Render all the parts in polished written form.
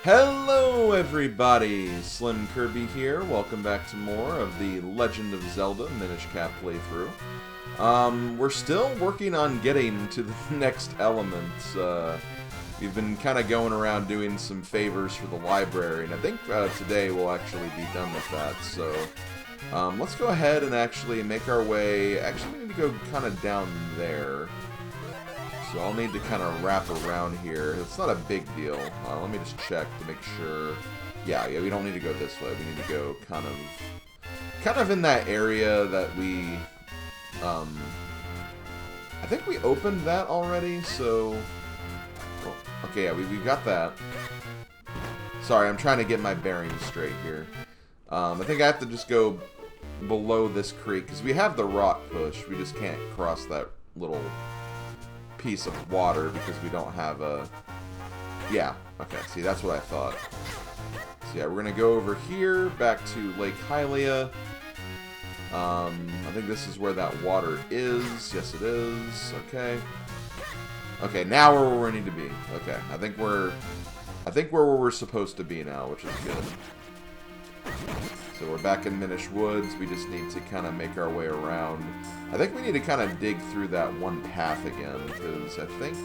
Hello everybody, SlimKirby here. Welcome back to more of the Legend of Zelda Minish Cap playthrough. We're still working on getting to the next element. We've been kind of going around doing some favors for the library, and I think today we'll actually be done with that. So let's go ahead and actually make our way. Actually, we need to go kind of down there. So I'll need to kind of wrap around here. It's not a big deal. Let me just check to make sure. Yeah, we don't need to go this way. We need to go kind of in that area that we, I think we opened that already, so, well, okay, yeah, we got that. Sorry, I'm trying to get my bearings straight here. I think I have to just go below this creek, because we have the rock push. We just can't cross that little piece of water because we don't have a... Yeah, okay, see, that's what I thought. So yeah, we're gonna go over here, back to Lake Hylia. I think this is where that water is. Yes, it is. Okay. Okay, now we're where we need to be. Okay, I think we're where we're supposed to be now, which is good. So we're back in Minish Woods. We just need to kind of make our way around. I think we need to kind of dig through that one path again, because I think...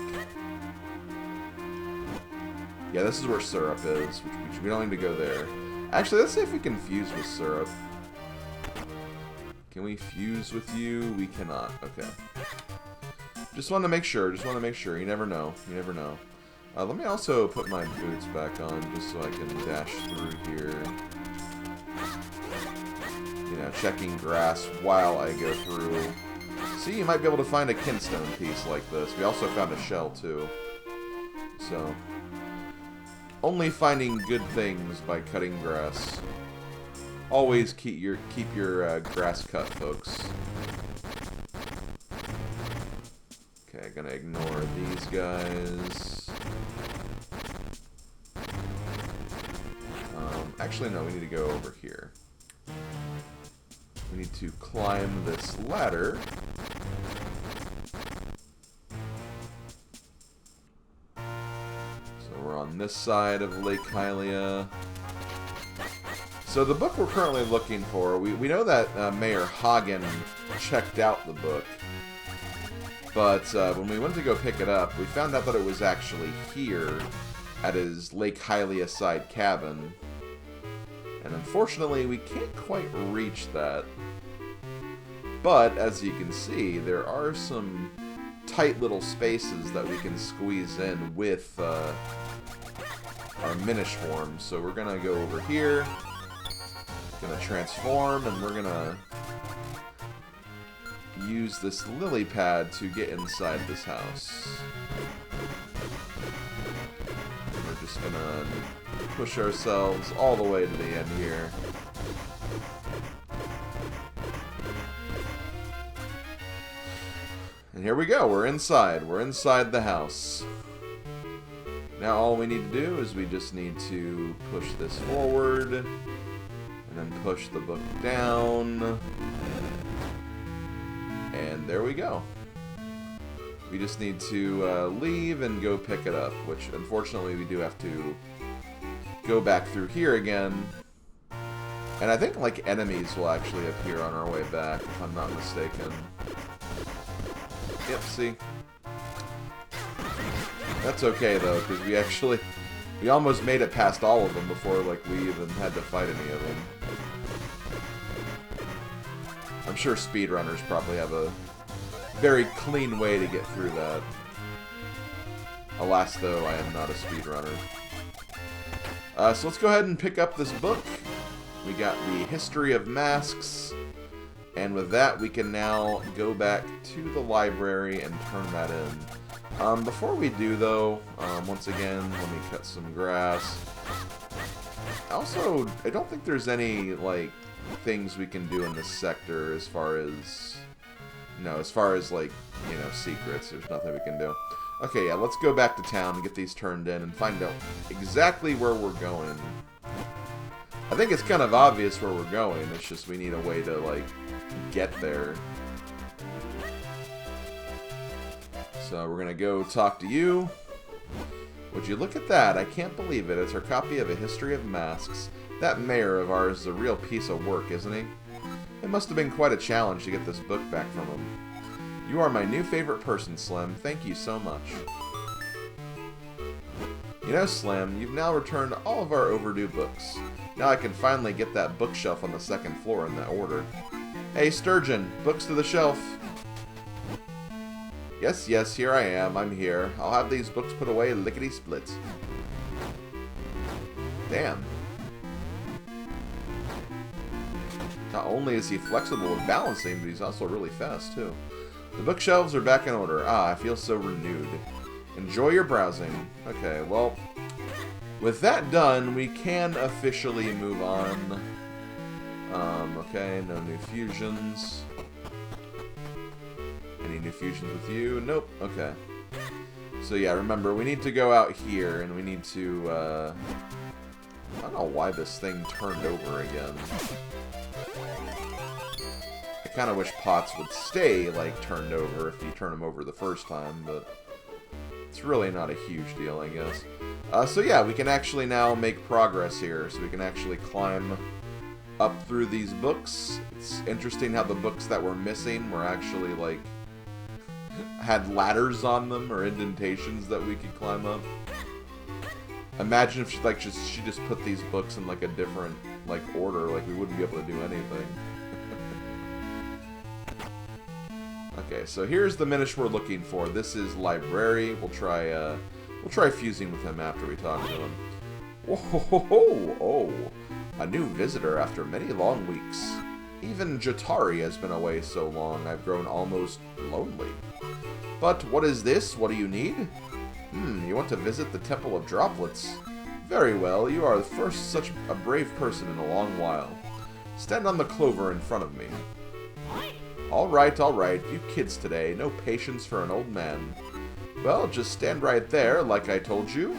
Yeah, this is where Syrup is, which we don't need to go there. Actually, let's see if we can fuse with Syrup. Can we fuse with you? We cannot. Okay. Just want to make sure. Just want to make sure. You never know. You never know. Let me also put my boots back on, just so I can dash through here. You know, checking grass while I go through. See, you might be able to find a kinstone piece like this. We also found a shell, too. So, only finding good things by cutting grass. Always keep your grass cut, folks. Okay, gonna ignore these guys. Actually, no, we need to go over here. We need to climb this ladder. So we're on this side of Lake Hylia. So the book we're currently looking for, we know that Mayor Hagen checked out the book. But when we went to go pick it up, we found out that it was actually here at his Lake Hylia side cabin. And unfortunately, we can't quite reach that. But, as you can see, there are some tight little spaces that we can squeeze in with our Minish form. So we're going to go over here, going to transform, and we're going to use this lily pad to get inside this house. We're just going to push ourselves all the way to the end here. And here we go, we're inside. We're inside the house. Now all we need to do is we just need to push this forward, and then push the book down. And there we go. We just need to leave and go pick it up, which unfortunately we do have to go back through here again. And I think like enemies will actually appear on our way back, if I'm not mistaken. Yep, see? That's okay, though, because we almost made it past all of them before, like, we even had to fight any of them. I'm sure speedrunners probably have a very clean way to get through that. Alas, though, I am not a speedrunner. So let's go ahead and pick up this book. We got the History of Masks. And with that, we can now go back to the library and turn that in. Before we do, though, once again, let me cut some grass. Also, I don't think there's any, like, things we can do in this sector as far as... No, as far as, like, you know, secrets. There's nothing we can do. Okay, yeah, let's go back to town and get these turned in and find out exactly where we're going. I think it's kind of obvious where we're going. It's just we need a way to, like, get there. So we're going to go talk to you. Would you look at that? I can't believe it. It's her copy of A History of Masks. That mayor of ours is a real piece of work, isn't he? It must have been quite a challenge to get this book back from him. You are my new favorite person, Slim. Thank you so much. You know, Slim, you've now returned all of our overdue books. Now I can finally get that bookshelf on the second floor in that order. Hey, Sturgeon, books to the shelf. Yes, yes, here I am. I'm here. I'll have these books put away lickety-split. Damn. Not only is he flexible with balancing, but he's also really fast, too. The bookshelves are back in order. Ah, I feel so renewed. Enjoy your browsing. Okay, well, with that done, we can officially move on. Okay, no new fusions. Any new fusions with you? Nope. Okay. So yeah, remember, we need to go out here, and we need to, I don't know why this thing turned over again. I kind of wish pots would stay, like, turned over if you turn them over the first time, but it's really not a huge deal, I guess. So yeah, we can actually now make progress here, so we can actually climb up through these books. It's interesting how the books that were missing were actually, like, had ladders on them or indentations that we could climb up. Imagine if she just put these books in like a different like order, like we wouldn't be able to do anything. Okay, so here's the Minish we're looking for. This is Library. We'll try fusing with him after we talk to him. Oh, a new visitor after many long weeks. Even Jatari has been away so long, I've grown almost lonely. But what is this? What do you need? You want to visit the Temple of Droplets? Very well, you are the first such a brave person in a long while. Stand on the clover in front of me. Alright, you kids today, no patience for an old man. Well, just stand right there, like I told you.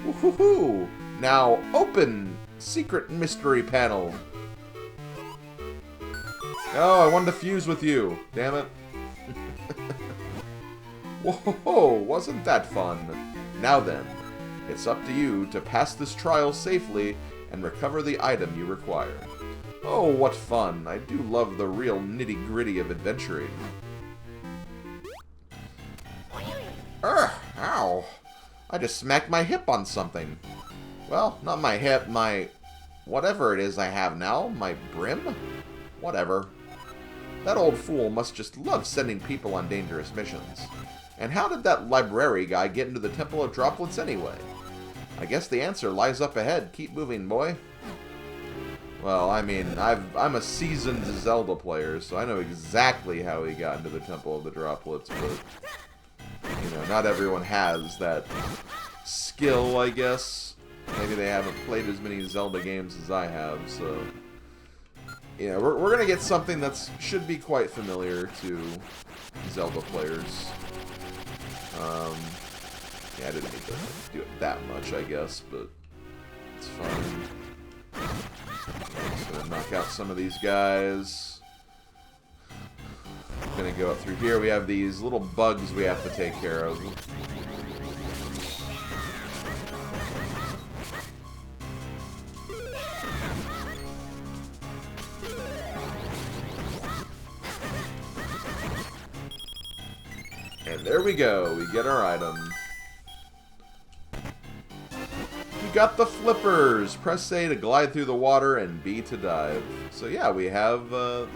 Woohoo! Now, open! Secret mystery panel. Oh, I wanted to fuse with you. Damn it. Whoa, wasn't that fun? Now then, it's up to you to pass this trial safely and recover the item you require. Oh, what fun. I do love the real nitty-gritty of adventuring. Ow. I just smacked my hip on something. Well, not my hip, my... whatever it is I have now. My brim? Whatever. That old fool must just love sending people on dangerous missions. And how did that library guy get into the Temple of Droplets anyway? I guess the answer lies up ahead. Keep moving, boy. Well, I mean, I'm a seasoned Zelda player, so I know exactly how he got into the Temple of the Droplets, but, you know, not everyone has that skill, I guess. Maybe they haven't played as many Zelda games as I have, so... Yeah, we're going to get something that should be quite familiar to Zelda players. Yeah, I didn't need to do it that much, I guess, but it's fine. Just gonna knock out some of these guys. Gonna go up through here. We have these little bugs we have to take care of. And there we go. We get our item. We got the flippers. Press A to glide through the water and B to dive. So yeah, we have the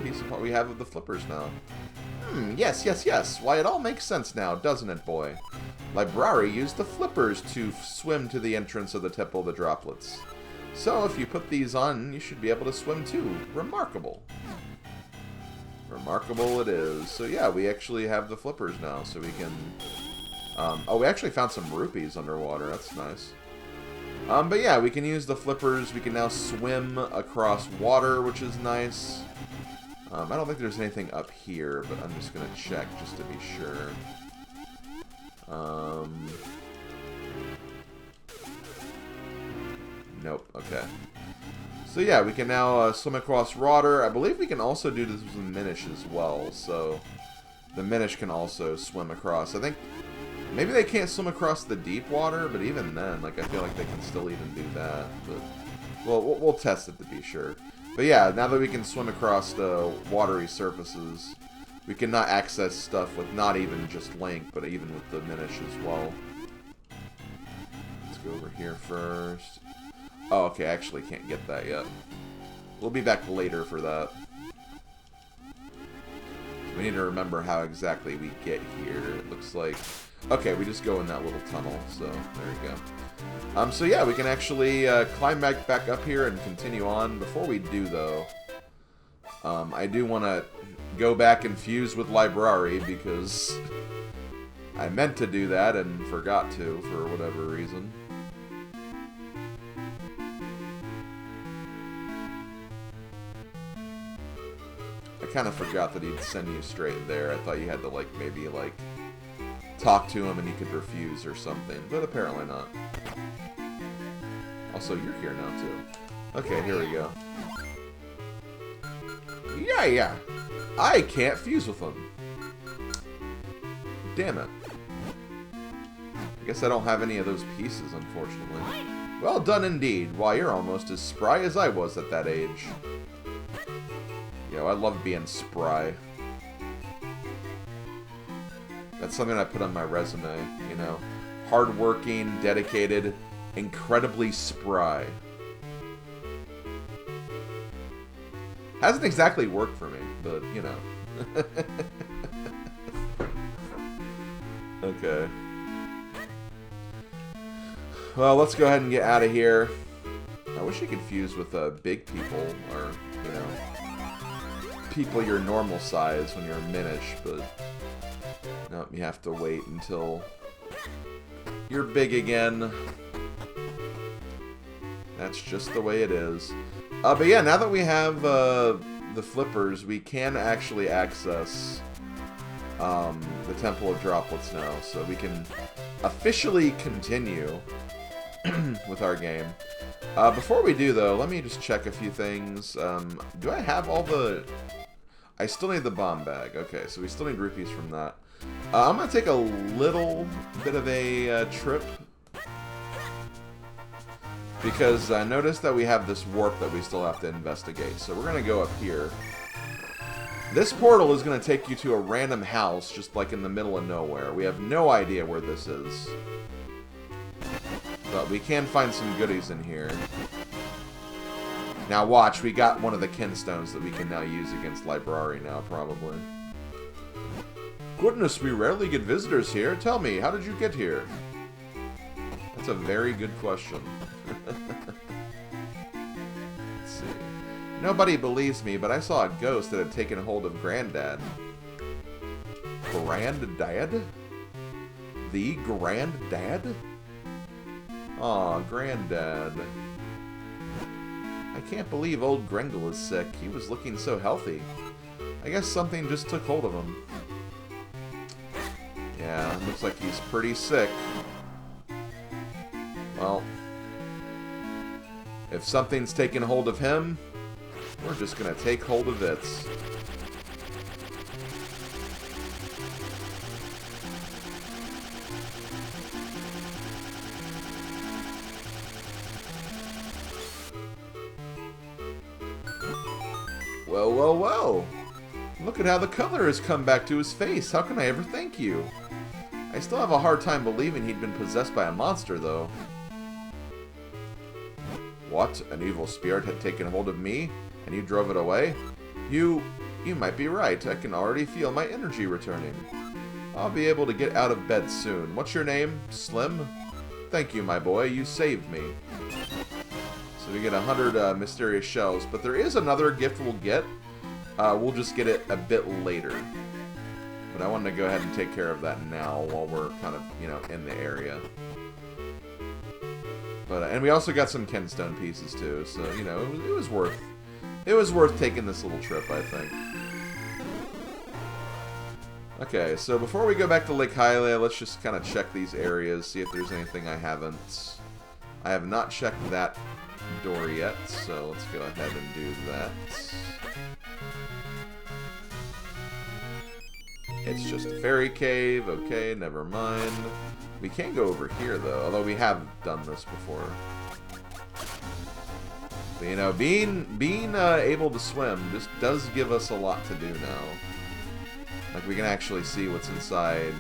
piece of we have the flippers now. Yes. Why, it all makes sense now, doesn't it, boy? Library used the flippers to swim to the entrance of the Temple of the Droplets. So if you put these on, you should be able to swim too. Remarkable. Remarkable it is. So yeah, we actually have the flippers now, so we can... oh, we actually found some rupees underwater. That's nice. But yeah, we can use the flippers. We can now swim across water, which is nice. I don't think there's anything up here, but I'm just going to check just to be sure. Nope, okay. So yeah, we can now swim across water. I believe we can also do this with Minish as well, so the Minish can also swim across. I think Maybe they can't swim across the deep water, but even then, like, I feel like they can still even do that. But, well, we'll test it to be sure. But yeah, now that we can swim across the watery surfaces, we can not access stuff with not even just Link, but even with the Minish as well. Let's go over here first. Oh, okay, I actually can't get that yet. We'll be back later for that. We need to remember how exactly we get here. It looks like... Okay, we just go in that little tunnel, so there we go. So yeah, we can actually climb back up here and continue on. Before we do, though, I do want to go back and fuse with Library, because I meant to do that and forgot to for whatever reason. I kind of forgot that he'd send you straight there. I thought you had to, like, maybe, like, talk to him and he could refuse or something, but apparently not. Also, you're here now, too. Okay, here we go. Yeah. I can't fuse with him. Damn it. I guess I don't have any of those pieces, unfortunately. Well done indeed. Why, you're almost as spry as I was at that age. Yo, I love being spry. That's something I put on my resume, you know. Hardworking, dedicated, incredibly spry. Hasn't exactly worked for me, but, you know. Okay. Well, let's go ahead and get out of here. I wish you could fuse with big people, or, you know, people your normal size when you're a Minish, but nope, you have to wait until you're big again. That's just the way it is. But yeah, now that we have the flippers, we can actually access the Temple of Droplets now, so we can officially continue with our game. Before we do, though, let me just check a few things. Do I have all the... I still need the bomb bag. Okay, so we still need rupees from that. I'm going to take a little bit of a trip, because I noticed that we have this warp that we still have to investigate. So we're going to go up here. This portal is going to take you to a random house, just like in the middle of nowhere. We have no idea where this is. But we can find some goodies in here. Now watch, we got one of the kinstones that we can now use against Library now, probably. Goodness, we rarely get visitors here. Tell me, how did you get here? That's a very good question. Let's see. Nobody believes me, but I saw a ghost that had taken hold of Granddad. Granddad? The Granddad? Aw, Granddad. I can't believe old Grengle is sick. He was looking so healthy. I guess something just took hold of him. Yeah, looks like he's pretty sick. Well, if something's taken hold of him, we're just gonna take hold of it. Whoa, whoa, whoa! Look at how the color has come back to his face. How can I ever thank you? I still have a hard time believing he'd been possessed by a monster, though. What? An evil spirit had taken hold of me, and you drove it away? You might be right. I can already feel my energy returning. I'll be able to get out of bed soon. What's your name? Slim? Thank you, my boy. You saved me. So we get 100 mysterious shells, but there is another gift we'll get. We'll just get it a bit later. But I wanted to go ahead and take care of that now while we're kind of, you know, in the area. But and we also got some Kenstone pieces too, so you know it was worth taking this little trip, I think. Okay, so before we go back to Lake Hylia, let's just kind of check these areas, see if there's anything I haven't. I have not checked that door yet, so let's go ahead and do that. It's just a fairy cave. Okay, never mind. We can go over here, though, although we have done this before. But, you know, being able to swim just does give us a lot to do now. Like, we can actually see what's inside.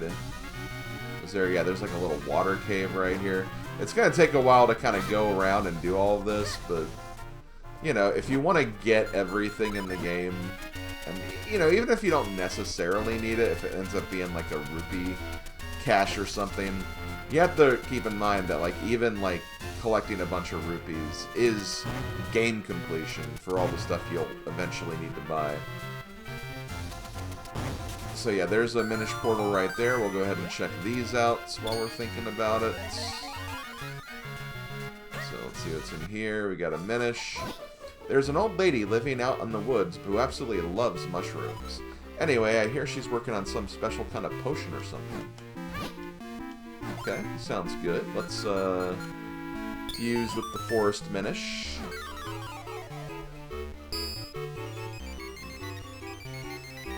Is there, yeah, there's like a little water cave right here. It's going to take a while to kind of go around and do all of this, but, you know, if you want to get everything in the game, and, you know, even if you don't necessarily need it, if it ends up being like a rupee cache or something, you have to keep in mind that, like, even, like, collecting a bunch of rupees is game completion for all the stuff you'll eventually need to buy. So yeah, there's a Minish portal right there. We'll go ahead and check these out while we're thinking about it. So let's see what's in here. We got a Minish. There's an old lady living out in the woods who absolutely loves mushrooms. Anyway, I hear she's working on some special kind of potion or something. Okay, sounds good. Let's fuse with the forest Minish.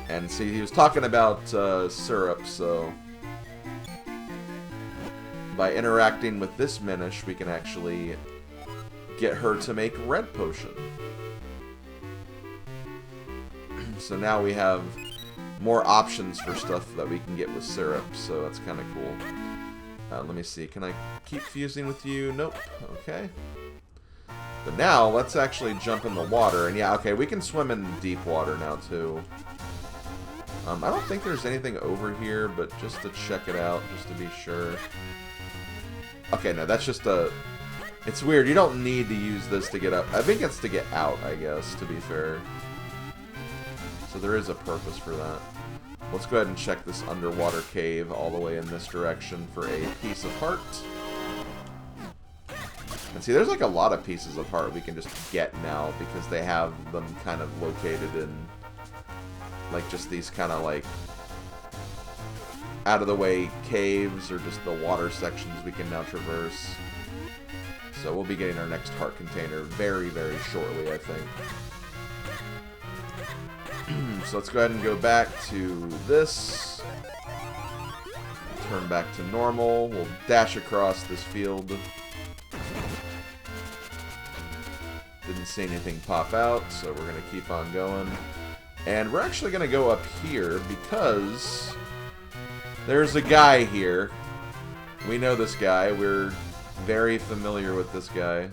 And see, he was talking about syrup, so by interacting with this Minish, we can actually get her to make red potion. So now we have more options for stuff that we can get with syrup, so that's kind of cool. Let me see, can I keep fusing with you? Nope. Okay. But now, let's actually jump in the water, and yeah, okay, we can swim in deep water now, too. I don't think there's anything over here, but just to check it out, just to be sure. Okay, no, that's just a... It's weird, you don't need to use this to get up. I think it's to get out, I guess, to be fair. So there is a purpose for that. Let's go ahead and check this underwater cave all the way in this direction for a piece of heart. And see, there's like a lot of pieces of heart we can just get now because they have them kind of located in like just these kind of like out of the way caves or just the water sections we can now traverse. So we'll be getting our next heart container very, very shortly, I think. So let's go ahead and go back to this. Turn back to normal. We'll dash across this field. Didn't see anything pop out, so we're going to keep on going. And we're actually going to go up here because there's a guy here. We know this guy. We're very familiar with this guy.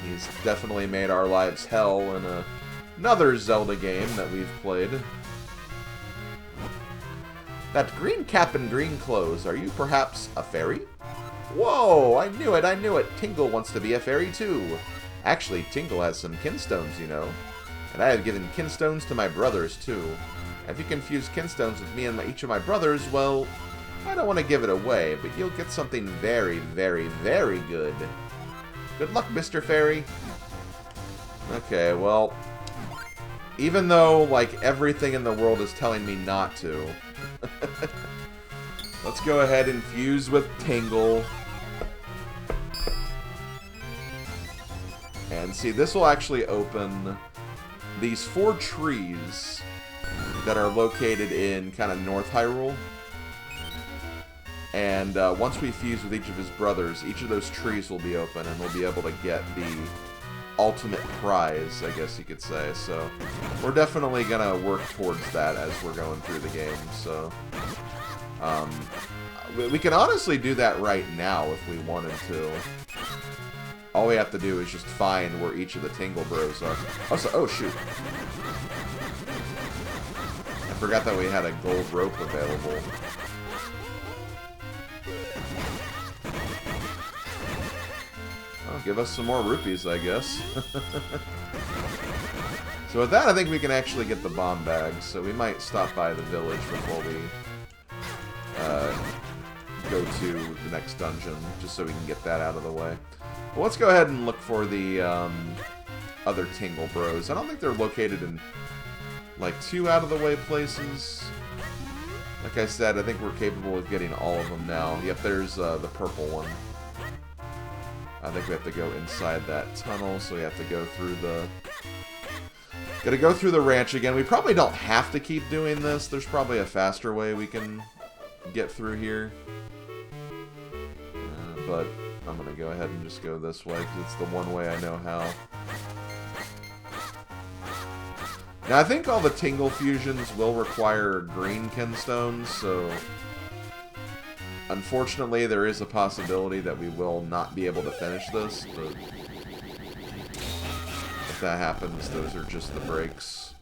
He's definitely made our lives hell in another Zelda game that we've played. That green cap and green clothes, are you perhaps a fairy? Whoa, I knew it, I knew it. Tingle wants to be a fairy too. Actually, Tingle has some kinstones, you know. And I have given kinstones to my brothers too. If you confuse kinstones with me and each of my brothers, well, I don't want to give it away, but you'll get something very, very, very good. Good luck, Mr. Fairy. Okay, well, even though, like, everything in the world is telling me not to, let's go ahead and fuse with Tingle. And see, this will actually open these 4 trees that are located in kind of North Hyrule. And once we fuse with each of his brothers, each of those trees will be open, and we'll be able to get the ultimate prize, I guess you could say. So we're definitely going to work towards that as we're going through the game. So we can honestly do that right now if we wanted to. All we have to do is just find where each of the Tingle Bros are. Oh, shoot. I forgot that we had a gold rope available. Give us some more rupees, I guess. So with that, I think we can actually get the bomb bags. So we might stop by the village before we go to the next dungeon, just so we can get that out of the way. Well, let's go ahead and look for the other Tingle Bros. I don't think they're located in, like, 2 out-of-the-way places. Like I said, I think we're capable of getting all of them now. Yep, there's the purple one. I think we have to go inside that tunnel, so we have to go through Gotta go through the ranch again. We probably don't have to keep doing this. There's probably a faster way we can get through here. But I'm gonna go ahead and just go this way, because it's the one way I know how. Now, I think all the Tingle fusions will require green kinstones, so... Unfortunately, there is a possibility that we will not be able to finish this, but... If that happens, those are just the breaks.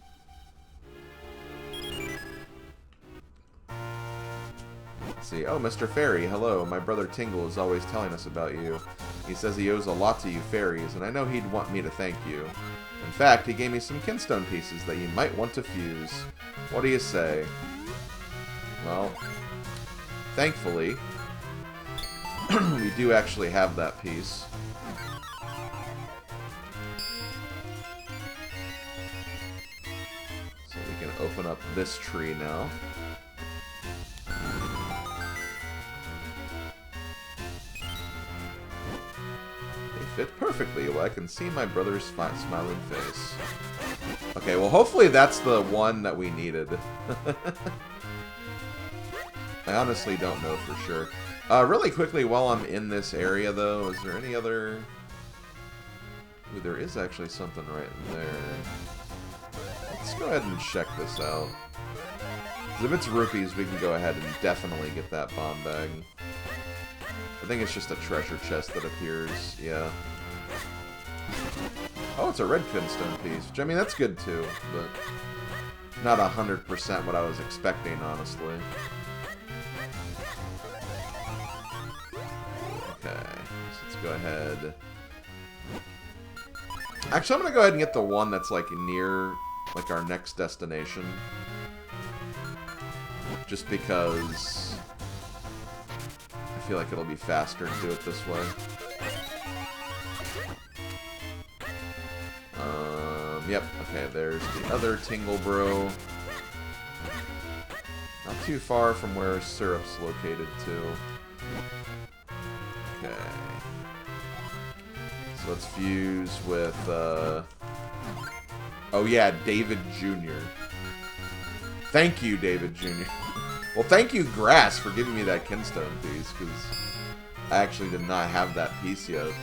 Let's see. Oh, Mr. Fairy, hello. My brother Tingle is always telling us about you. He says he owes a lot to you fairies, and I know he'd want me to thank you. In fact, he gave me some kinstone pieces that you might want to fuse. What do you say? Well, thankfully, we do actually have that piece. So we can open up this tree now. Fit perfectly. Well, I can see my brother's smiling face. Okay, well, hopefully that's the one that we needed. I honestly don't know for sure. Really quickly, while I'm in this area, though, is there any other... Ooh, there is actually something right in there. Let's go ahead and check this out. 'Cause if it's rupees, we can go ahead and definitely get that bomb bag. I think it's just a treasure chest that appears, yeah. Oh, it's a red kinstone piece, which, I mean, that's good too, but not 100% what I was expecting, honestly. Okay, so let's go ahead. Actually, I'm going to go ahead and get the one that's, like, near, like, our next destination. Just because... I feel like it'll be faster to do it this way. Yep, okay, there's the other Tingle Bro. Not too far from where Syrup's located, too. Okay. So let's fuse with, oh yeah, David Jr. Thank you, David Jr. Well, thank you, Grass, for giving me that kinstone piece, because I actually did not have that piece yet.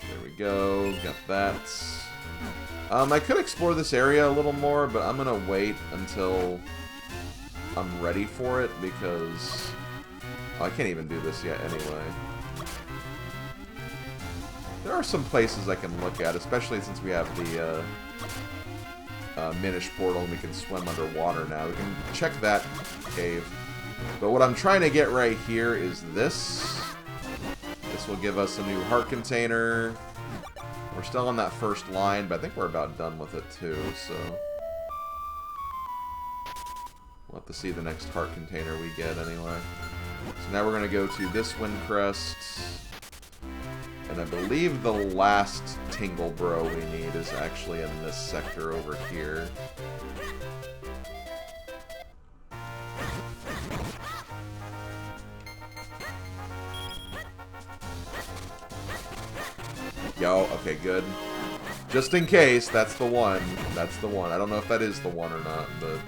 There we go, got that. I could explore this area a little more, but I'm going to wait until I'm ready for it, because... Oh, I can't even do this yet anyway. There are some places I can look at, especially since we have the Minish portal and we can swim underwater now. We can check that cave. But what I'm trying to get right here is this. This will give us a new heart container. We're still on that first line, but I think we're about done with it too, so... We'll have to see the next heart container we get anyway. So now we're going to go to this Wind Crest. And I believe the last Tingle Bro we need is actually in this sector over here. Yo, okay, good. Just in case, that's the one. That's the one. I don't know if that is the one or not, but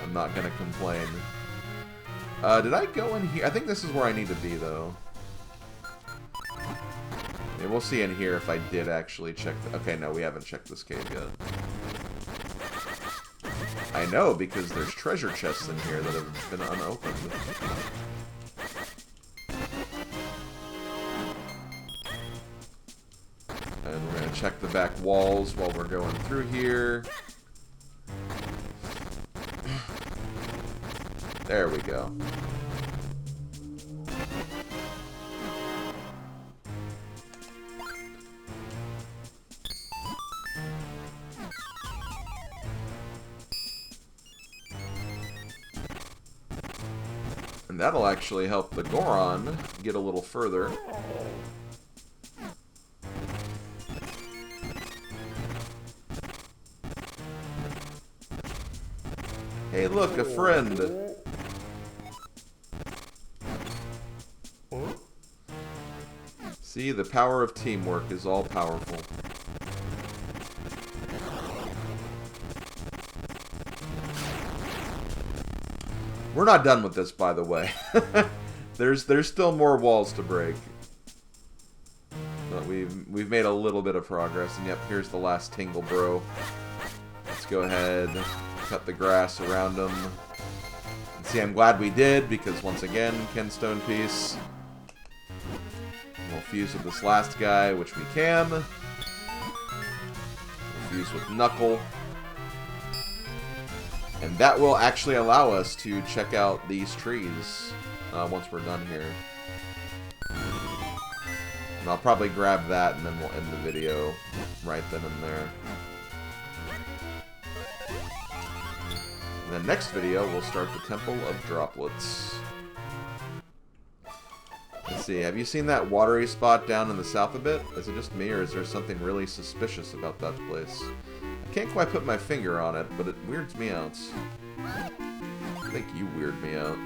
I'm not gonna complain. Did I go in here? I think this is where I need to be, though. Yeah, we'll see in here if I did actually check the... Okay, no, we haven't checked this cave yet. I know, because there's treasure chests in here that have been unopened. And we're going to check the back walls while we're going through here. There we go. And that'll actually help the Goron get a little further. Hey, look, a friend. See, the power of teamwork is all powerful. We're not done with this, by the way. There's still more walls to break. But we've made a little bit of progress, and yep, here's the last Tingle bro. Let's go ahead, cut the grass around him. And see, I'm glad we did, because once again, Kenstone piece. We'll fuse with this last guy, which we can. We'll fuse with Knuckle. And that will actually allow us to check out these trees once we're done here. And I'll probably grab that and then we'll end the video right then and there. In the next video, we'll start the Temple of Droplets. Let's see, have you seen that watery spot down in the south a bit? Is it just me, or is there something really suspicious about that place? I can't quite put my finger on it, but it weirds me out. I think you weird me out.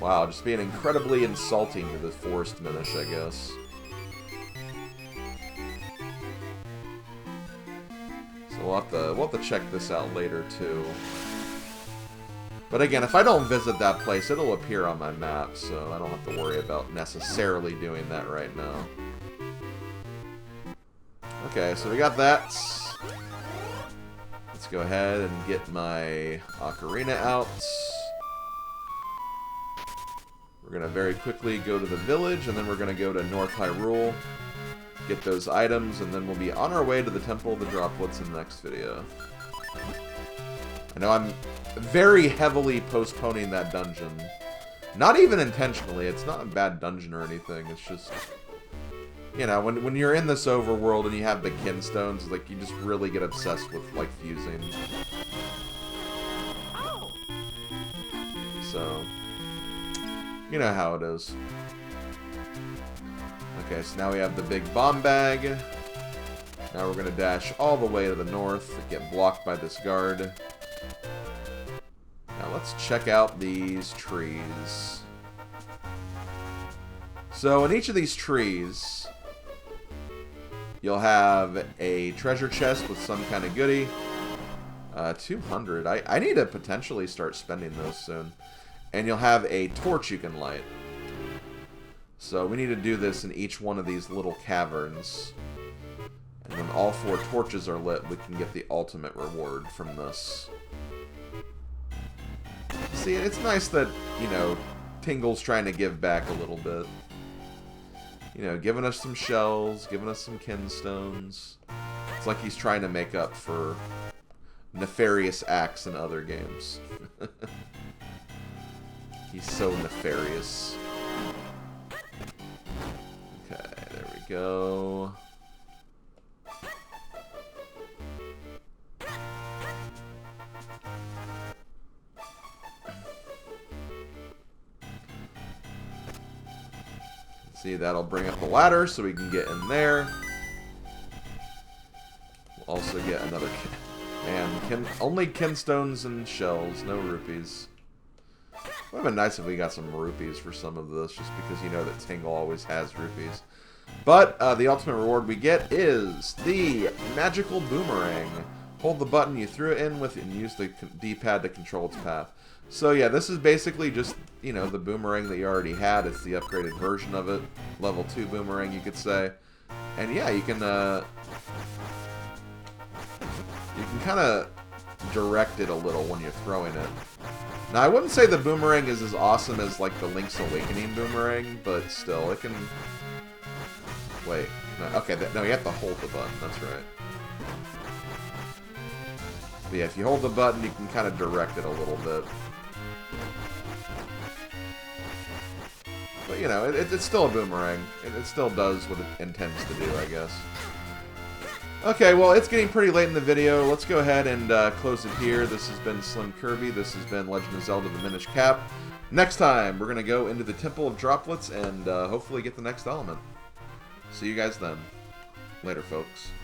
Wow, just being incredibly insulting to the forest Minish, I guess. So we'll have to check this out later, too. But again, if I don't visit that place, it'll appear on my map, so I don't have to worry about necessarily doing that right now. Okay, so we got that. Let's go ahead and get my ocarina out. We're going to very quickly go to the village, and then we're going to go to North Hyrule, get those items, and then we'll be on our way to the Temple of the Droplets in the next video. I know I'm very heavily postponing that dungeon. Not even intentionally. It's not a bad dungeon or anything. It's just, you know, when you're in this overworld and you have the kinstones, like, you just really get obsessed with, like, fusing. So, you know how it is. Okay, so now we have the big bomb bag. Now we're going to dash all the way to the north and get blocked by this guard. Now let's check out these trees. So in each of these trees, you'll have a treasure chest with some kind of goodie. 200. I need to potentially start spending those soon. And you'll have a torch you can light. So we need to do this in each one of these little caverns. And when all 4 torches are lit, we can get the ultimate reward from this. See, it's nice that, you know, Tingle's trying to give back a little bit. You know, giving us some shells, giving us some kinstones. It's like he's trying to make up for nefarious acts in other games. He's so nefarious. Okay, there we go. See, that'll bring up the ladder so we can get in there. We'll also get another... Man, only kinstones and shells, no rupees. It would have been nice if we got some rupees for some of this, just because you know that Tingle always has rupees. But the ultimate reward we get is the magical boomerang. Hold the button you threw it in with and use the D-pad to control its path. So yeah, this is basically just, you know, the boomerang that you already had. It's the upgraded version of it. Level 2 boomerang, you could say. And yeah, you can kind of direct it a little when you're throwing it. Now, I wouldn't say the boomerang is as awesome as, like, the Link's Awakening boomerang, but still, it can... Wait. No, okay, no, you have to hold the button. That's right. But yeah, if you hold the button, you can kind of direct it a little bit. But, you know, it's still a boomerang. It still does what it intends to do, I guess. Okay, well, it's getting pretty late in the video. Let's go ahead and close it here. This has been SlimKirby. This has been Legend of Zelda: The Minish Cap. Next time, we're going to go into the Temple of Droplets and hopefully get the next element. See you guys then. Later, folks.